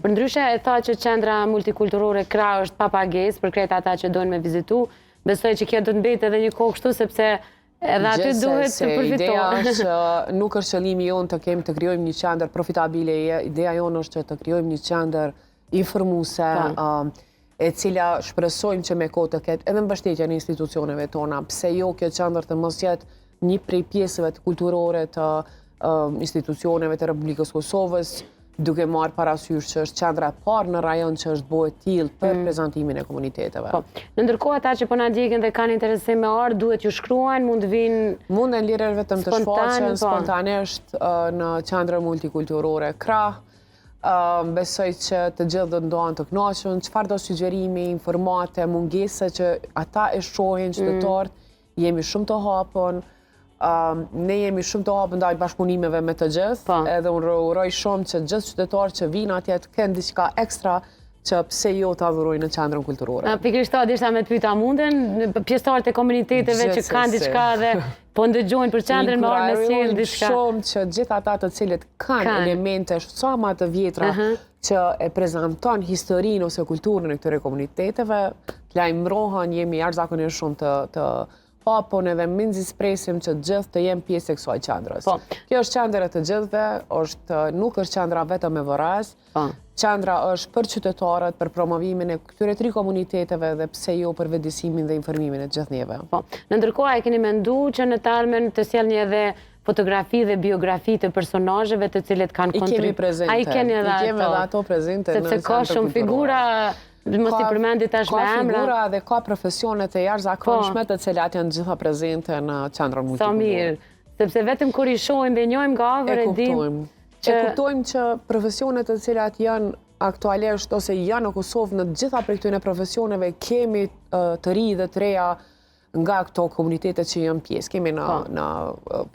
Përndryshe e tha që qendra multikulturore Krah është pa pagesë për krejt ata që dojnë me vizitu. Besoj që kjo do të mbetet edhe një kohë kështu sepse edhe aty duhet të përfitohet. Ideja është nuk është qëllimi jonë të krijojmë një qendër profitabile, ideja jonë është që të krijojmë një qendër informuese, e cila shpresojmë që me kohë të ketë edhe mbështetjen e institucioneve tona, pse jo kjo qendër të mos jetë një prej pjesëve të kulturore të institucioneve të Republikës Kosovës, duke marrë parasysh që është qendra e parë në rajon që është bëhet tillë për prezantimin e komuniteteve. Në ndërkohë ata që po na ndjekin dhe kanë interesim me ardh, duhet ju shkruajnë, mund vinë mund lirë vetëm të shfaqen spontanisht në qendrën multikulturore Krah. Besoj që të gjithë do të ndohen të kënaqur, çfarë do sugjerimi, informate, mungese që ata e shohin qytetarët, jemi shumë të hapur. Ne jemi shumë të hapur ndaj bashkëpunimeve me të gjithë, edhe unë uroj shumë që gjithë qytetarët që vinë atje të kenë diçka ekstra që pse jo të adhurojnë në qendrën kulturore. Pikërisht ta desha me të pyeta munden pjesëtarët e komuniteteve që kanë diçka dhe po ndëgjojnë për qendrën me ardhmë sjell diçka. Shumë që gjithë ata të cilët kanë elemente sa më të vjetra që e prezanton historinë ose kulturën e këtyre komuniteteve, të lajmërohen, jemi jashtëzakonisht shumë të hapun edhe minxis presim që gjithë të jenë pjesë e kësaj qendrës. Kjo është qendër e të gjithëve, nuk është qendra vetëm e Vorrez. Qendra është për qytetarët, për promovimin e këtyre 3 komuniteteve dhe pse jo për vetëdijsimin dhe informimin e gjithë njëve. Në ndërkohë e keni menduar që në të ardhmen të sjellni edhe fotografi dhe biografi të personazheve të cilët kanë I kemi edhe ato prezente. Sepse ka shumë figura. Mos i përmendit tash me emra. Ka figura dhe ka profesionet e jashtëzakonshme të cilat janë gjitha prezente në qendrën multikulturore. Sa mirë, sepse vetëm kur i shohim dhe njohim nga afër e dim që kuptojmë që profesionet të cilat janë aktualisht ose janë në Kosovë, në gjitha prej këtyre profesioneve kemi të ri dhe të reja nga këto komunitete që janë pjesë. Kemi në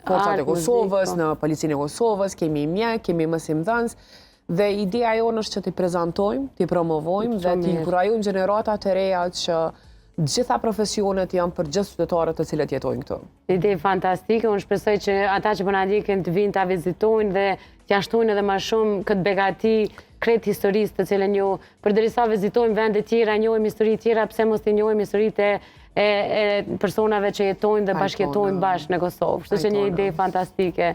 Forcat e Kosovës, në Policinë e Kosovës, kemi mjek, kemi mësimdhënës. Dhe ideja jonë është që t'i prezentojmë, t'i promovojmë dhe t'i inkurajojmë gjenerata të reja që gjitha profesionet janë për gjithë qytetarët të cilët jetojnë këtu. Ide fantastike, unë shpresoj që ata që po na ndjekin të vinë ta vizitojnë dhe t'ja shtojnë edhe më shumë këtë begati krejt historisë të cilën ju përderisa vizitojmë vende tjera, njohim histori tjera, pse mos t'i njohim historitë e personave që jetojnë dhe bashkëjetojnë bashkë në Kosovë. Kështu që një ide fantastike.